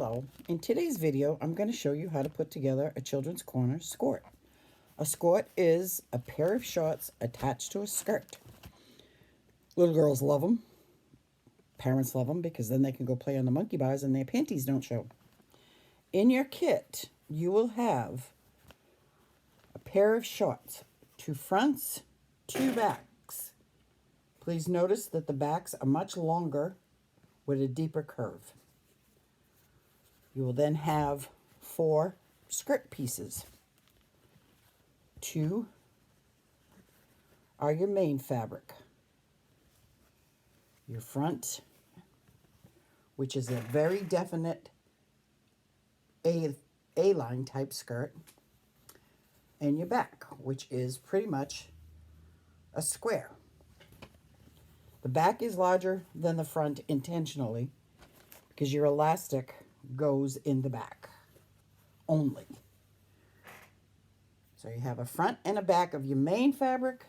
Hello, in today's video I'm going to show you how to put together a children's corner skort. A skort is a pair of shorts attached to a skirt. Little girls love them. Parents love them because then they can go play on the monkey bars and their panties don't show. In your kit you will have a pair of shorts, 2 fronts, 2 backs. Please notice that the backs are much longer with a deeper curve. You will then have 4 skirt pieces. 2 are your main fabric. Your front, which is a very definite A-line type skirt, and your back, which is pretty much a square. The back is larger than the front intentionally because your elastic goes in the back only. So you have a front and a back of your main fabric.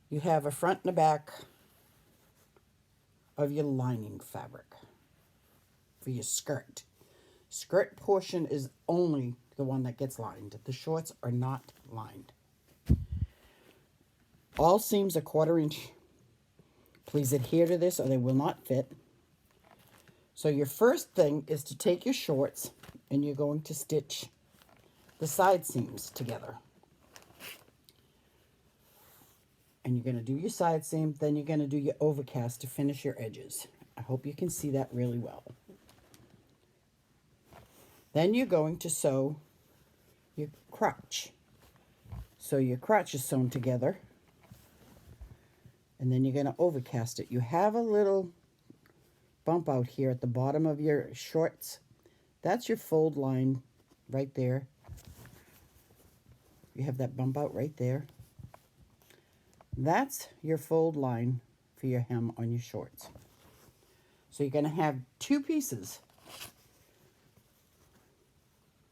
You have a front and a back of your lining fabric for your skirt. Skirt portion is only the one that gets lined. The shorts are not lined. All seams are 1/4 inch. Please adhere to this or they will not fit. So your first thing is to take your shorts and you're going to stitch the side seams together. And you're going to do your side seam, then you're going to do your overcast to finish your edges. I hope you can see that really well. Then you're going to sew your crotch. So your crotch is sewn together. And then you're going to overcast it. You have a little bump out here at the bottom of your shorts. That's your fold line right there. You have that bump out right there. That's your fold line for your hem on your shorts. So you're going to have 2 pieces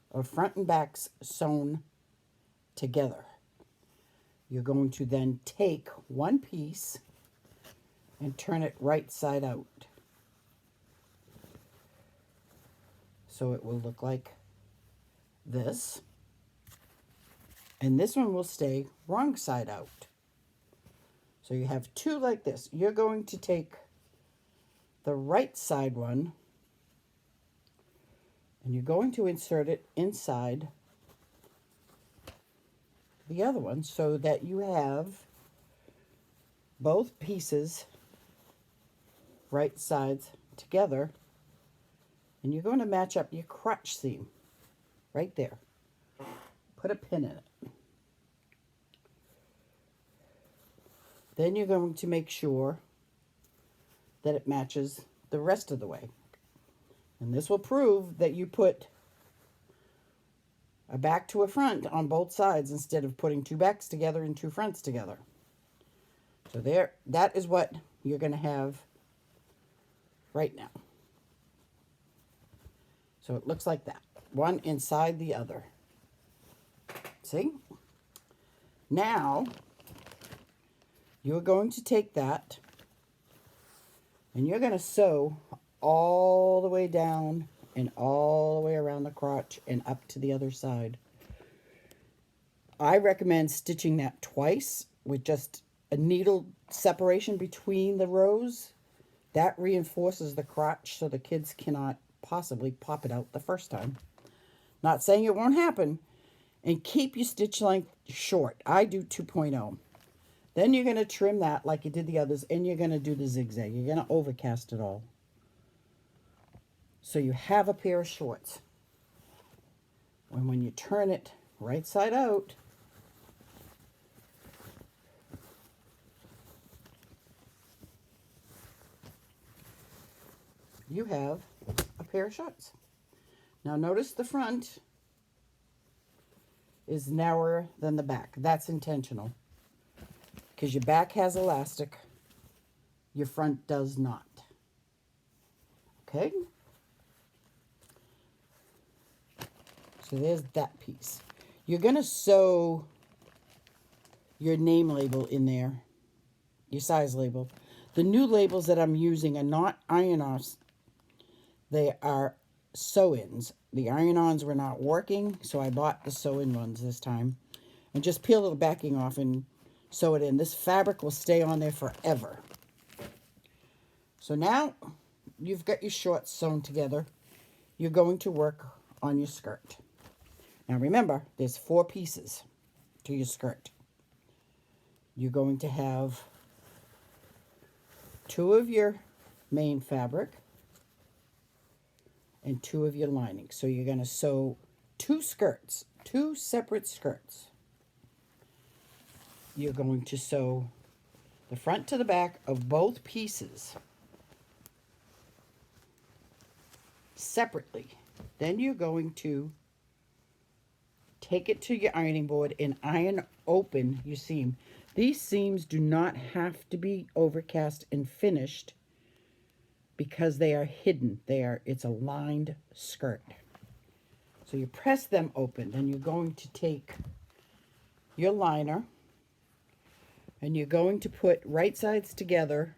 of front and backs sewn together. You're going to then take one piece and turn it right side out. So it will look like this. And this one will stay wrong side out. So you have 2 like this. You're going to take the right side one and you're going to insert it inside the other one so that you have both pieces right sides together. And you're going to match up your crotch seam right there. Put a pin in it. Then you're going to make sure that it matches the rest of the way. And this will prove that you put a back to a front on both sides instead of putting 2 backs together and 2 fronts together. So there, that is what you're going to have right now. So it looks like that. One inside the other. See? Now, you're going to take that and you're going to sew all the way down and all the way around the crotch and up to the other side. I recommend stitching that twice with just a needle separation between the rows. That reinforces the crotch so the kids cannot possibly pop it out the first time. Not saying it won't happen. And keep your stitch length short. I do 2.0. Then you're going to trim that like you did the others, and you're going to do the zigzag. You're going to overcast it all. So you have a pair of shorts. And when you turn it right side out, you have a pair of shorts. Now notice the front is narrower than the back. That's intentional. Because your back has elastic, your front does not. Okay? So there's that piece. You're going to sew your name label in there, your size label. The new labels that I'm using are not iron-offs. They are sew-ins. The iron-ons were not working, so I bought the sew-in ones this time. And just peel the backing off and sew it in. This fabric will stay on there forever. So now you've got your shorts sewn together. You're going to work on your skirt. Now remember, there's 4 pieces to your skirt. You're going to have 2 of your main fabric and 2 of your lining. So you're going to sew 2 skirts, 2 separate skirts. You're going to sew the front to the back of both pieces separately. Then you're going to take it to your ironing board and iron open your seam. These seams do not have to be overcast and finished because they are hidden. It's a lined skirt. So you press them open. Then you're going to take your liner and you're going to put right sides together,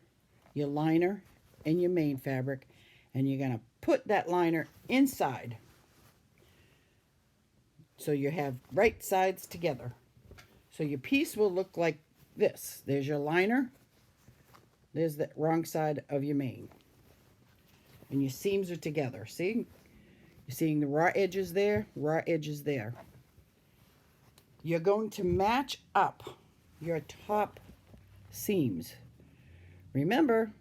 your liner and your main fabric, and you're going to put that liner inside. So you have right sides together. So your piece will look like this. There's your liner. There's the wrong side of your main. And your seams are together. See? You're seeing the raw edges there, raw edges there. You're going to match up your top seams. Remember,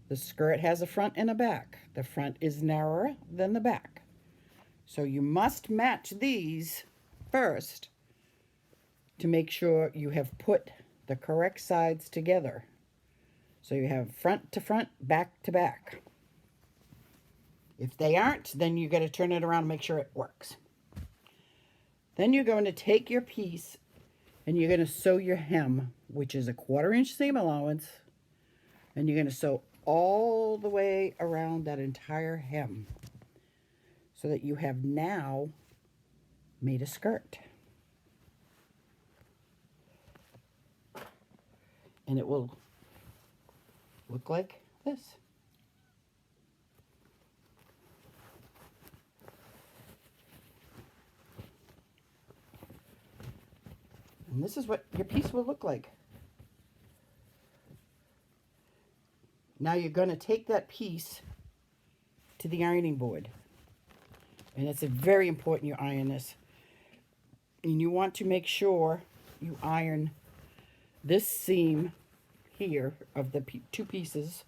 the skirt has a front and a back. The front is narrower than the back. So you must match these first to make sure you have put the correct sides together. So you have front to front, back to back. If they aren't, then you got to turn it around and make sure it works. Then you're going to take your piece and you're going to sew your hem, which is a 1/4 inch seam allowance, and you're going to sew all the way around that entire hem so that you have now made a skirt. And it will look like this. And this is what your piece will look like. Now you're going to take that piece to the ironing board. And it's very important you iron this. And you want to make sure you iron this seam here of the 2 pieces,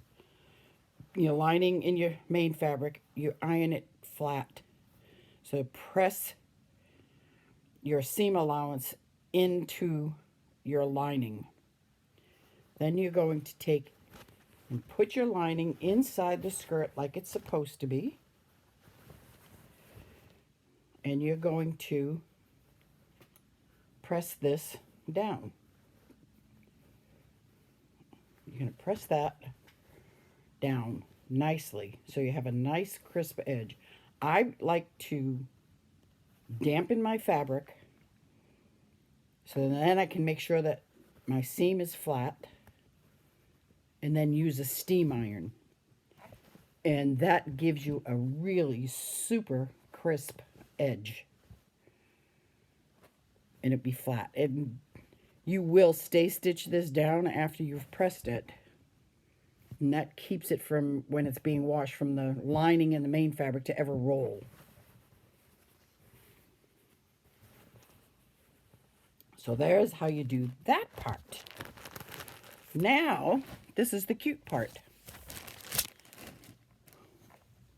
your lining and your main fabric. You iron it flat. So press your seam allowance into your lining. Then you're going to take and put your lining inside the skirt like it's supposed to be. And you're going to press this down. You're going to press that down nicely so you have a nice crisp edge. I like to dampen my fabric so then I can make sure that my seam is flat, and then use a steam iron. And that gives you a really super crisp edge. And it'll be flat. And you will stay stitch this down after you've pressed it. And that keeps it from, when it's being washed, from the lining and the main fabric to ever roll. So there's how you do that part. Now, this is the cute part.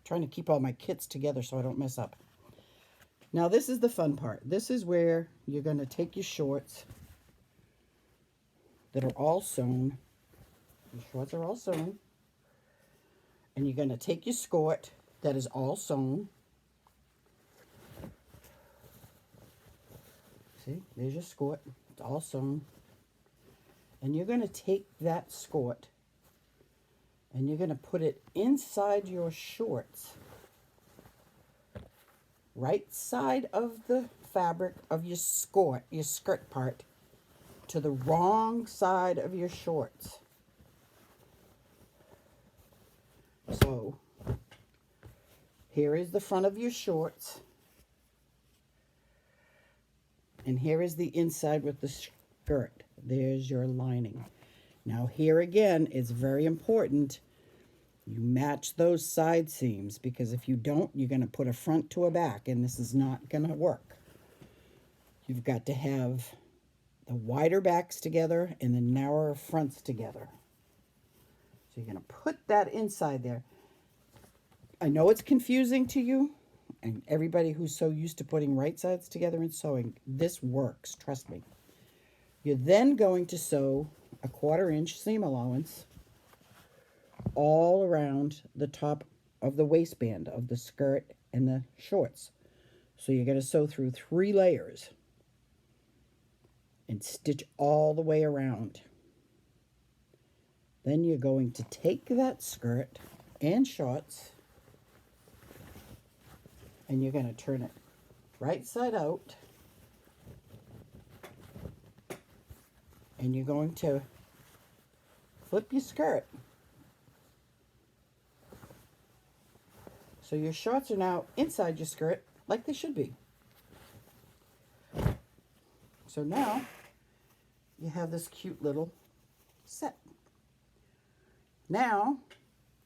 Trying to keep all my kits together so I don't mess up. Now this is the fun part. This is where you're going to take your shorts that are all sewn. Your shorts are all sewn. And you're going to take your skirt that is all sewn. See, there's your skirt. It's all sewn. And you're going to take that skirt and you're going to put it inside your shorts. Right side of the fabric of your skirt part, to the wrong side of your shorts. Here is the front of your shorts. And here is the inside with the skirt. There's your lining. Now here again, it's very important you match those side seams, because if you don't, you're going to put a front to a back, and this is not going to work. You've got to have the wider backs together and the narrower fronts together. So you're going to put that inside there. I know it's confusing to you, and everybody who's so used to putting right sides together and sewing, this works, trust me. You're then going to sew a 1/4 inch seam allowance all around the top of the waistband of the skirt and the shorts. So you're going to sew through 3 layers and stitch all the way around. Then you're going to take that skirt and shorts and you're going to turn it right side out, and you're going to flip your skirt. So your shorts are now inside your skirt like they should be. So now you have this cute little set. Now,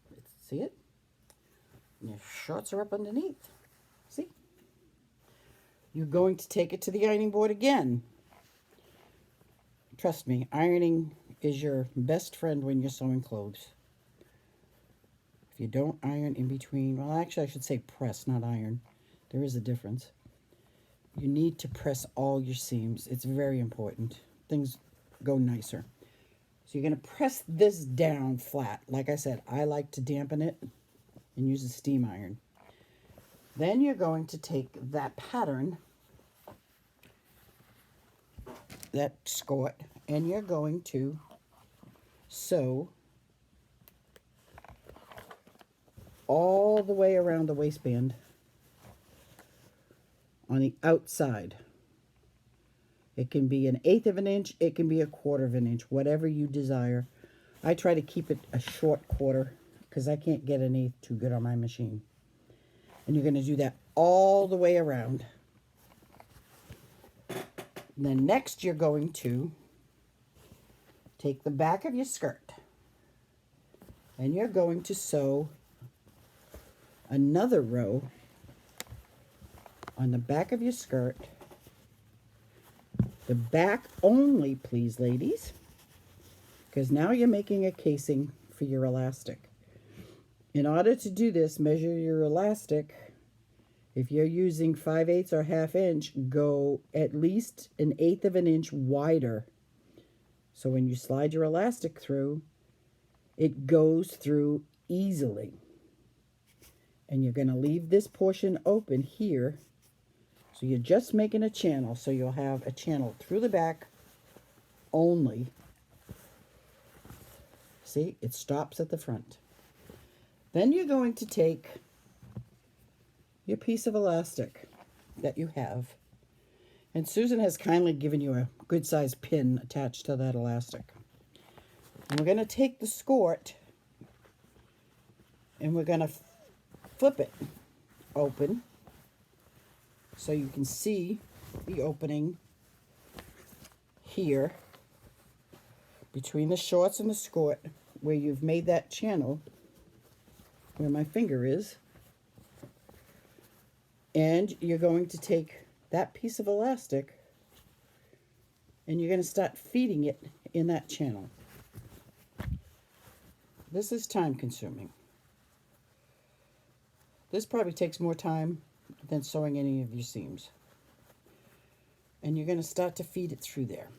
let's see it. And your shorts are up underneath. See? You're going to take it to the ironing board again. Trust me, ironing is your best friend when you're sewing clothes. If you don't iron in between, well, actually I should say press, not iron. There is a difference. You need to press all your seams. It's very important. Things go nicer. So you're going to press this down flat. Like I said, I like to dampen it and use a steam iron. Then you're going to take that pattern, that skort, and you're going to sew all the way around the waistband on the outside. It can be 1/8 of an inch, it can be 1/4 of an inch, whatever you desire. I try to keep it a short 1/4 because I can't get 1/8 too good on my machine. And you're going to do that all the way around. And then next you're going to take the back of your skirt and you're going to sew another row on the back of your skirt. The back only, please, ladies, because now you're making a casing for your elastic. In order to do this, measure your elastic. If you're using 5/8 or 1/2 inch, go at least 1/8 of an inch wider. So when you slide your elastic through, it goes through easily. And you're going to leave this portion open here. So you're just making a channel, so you'll have a channel through the back only. See, it stops at the front. Then you're going to take your piece of elastic that you have, and Susan has kindly given you a good sized pin attached to that elastic. And we're going to take the skort and we're going to flip it open so you can see the opening here between the shorts and the skort where you've made that channel where my finger is. And you're going to take that piece of elastic and you're going to start feeding it in that channel. This is time consuming. This probably takes more time than sewing any of your seams. And you're going to start to feed it through there.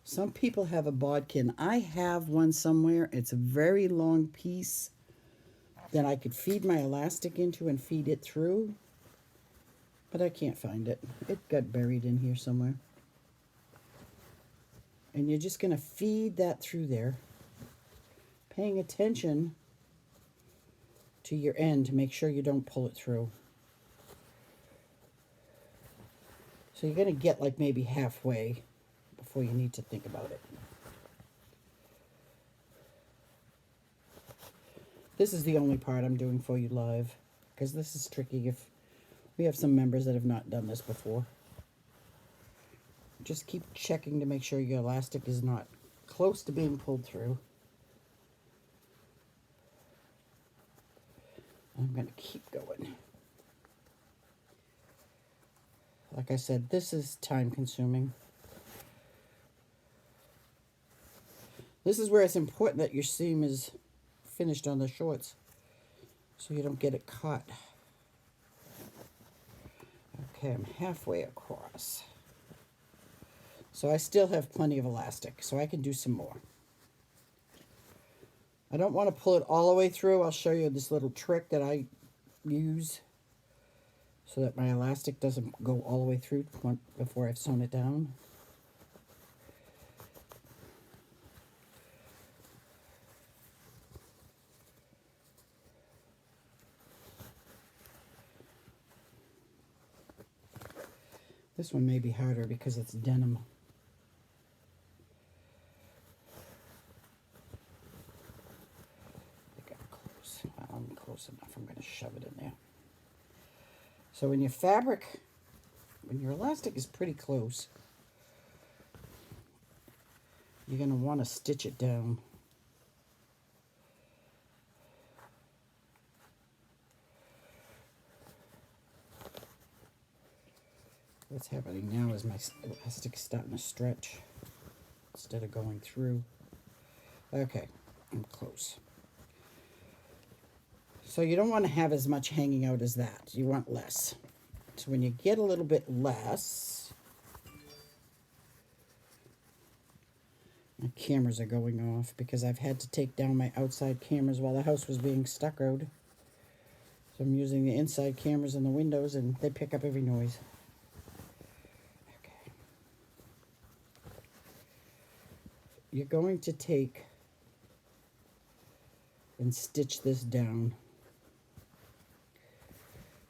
Some people have a bodkin. I have one somewhere. It's a very long piece that I could feed my elastic into and feed it through, but I can't find it. It got buried in here somewhere. And you're just going to feed that through there, paying attention to your end to make sure you don't pull it through. So you're going to get like maybe halfway before you need to think about it. This is the only part I'm doing for you live, because this is tricky if we have some members that have not done this before. Just keep checking to make sure your elastic is not close to being pulled through. I'm going to keep going. Like I said, this is time consuming. This is where it's important that your seam is finished on the shorts so you don't get it caught. Okay, I'm halfway across. So I still have plenty of elastic, so I can do some more. I don't want to pull it all the way through. I'll show you this little trick that I use so that my elastic doesn't go all the way through before I've sewn it down. This one may be harder because it's denim. I think I'm close. I'm close enough. I'm going to shove it in there. So when your fabric, when your elastic is pretty close, you're going to want to stitch it down. What's happening now is my elastic is starting to stretch instead of going through. Okay, I'm close. So you don't want to have as much hanging out as that. You want less. So when you get a little bit less, my cameras are going off because I've had to take down my outside cameras while the house was being stuccoed. So I'm using the inside cameras in the windows and they pick up every noise. You're going to take and stitch this down.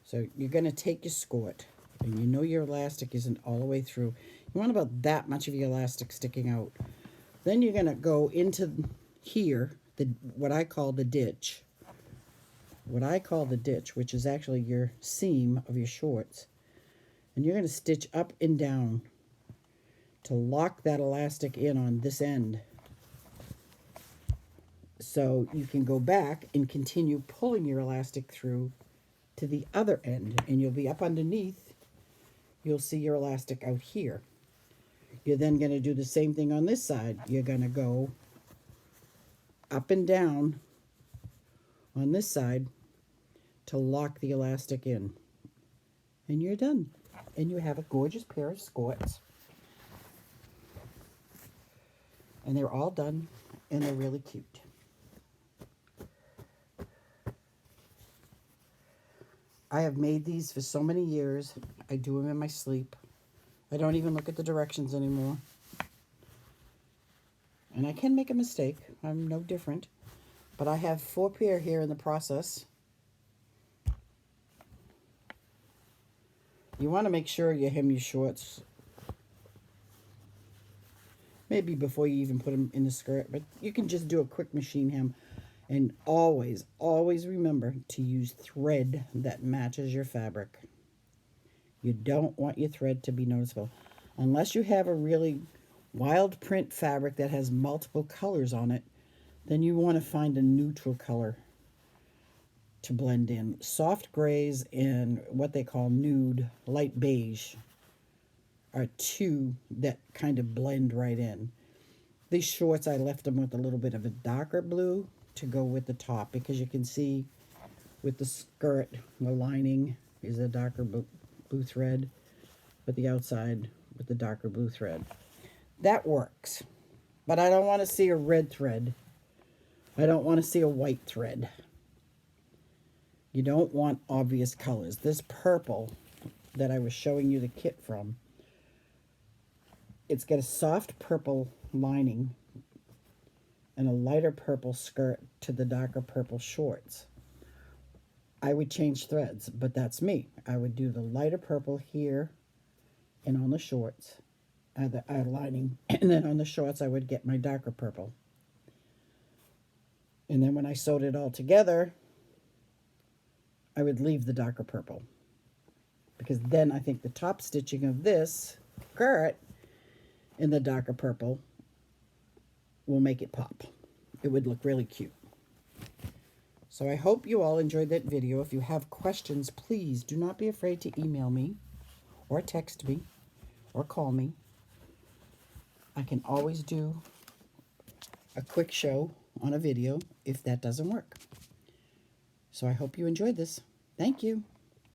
So you're going to take your skort, and you know your elastic isn't all the way through. You want about that much of your elastic sticking out. Then you're going to go into here, what I call the ditch. What I call the ditch, which is actually your seam of your shorts. And you're going to stitch up and down to lock that elastic in on this end. So you can go back and continue pulling your elastic through to the other end, and you'll be up underneath. You'll see your elastic out here. You're then going to do the same thing on this side. You're going to go up and down on this side to lock the elastic in. And you're done. And you have a gorgeous pair of skirts. And they're all done, and they're really cute. I have made these for so many years. I do them in my sleep. I don't even look at the directions anymore. And I can make a mistake. I'm no different. But I have 4 pair here in the process. You want to make sure you hem your shorts. Maybe before you even put them in the skirt. But you can just do a quick machine hem. And always, always remember to use thread that matches your fabric. You don't want your thread to be noticeable. Unless you have a really wild print fabric that has multiple colors on it, then you want to find a neutral color to blend in. Soft grays and what they call nude, light beige, are 2 that kind of blend right in. These shorts, I left them with a little bit of a darker blue to go with the top, because you can see with the skirt, the lining is a darker blue thread, but the outside with the darker blue thread. That works, but I don't want to see a red thread. I don't want to see a white thread. You don't want obvious colors. This purple that I was showing you the kit from, it's got a soft purple lining and a lighter purple skirt to the darker purple shorts. I would change threads, but that's me. I would do the lighter purple here and on the shorts, the outlining. And then on the shorts, I would get my darker purple. And then when I sewed it all together, I would leave the darker purple. Because then I think the top stitching of this skirt in the darker purple will make it pop. It would look really cute. So I hope you all enjoyed that video. If you have questions, please do not be afraid to email me or text me or call me. I can always do a quick show on a video if that doesn't work. So I hope you enjoyed this. Thank you.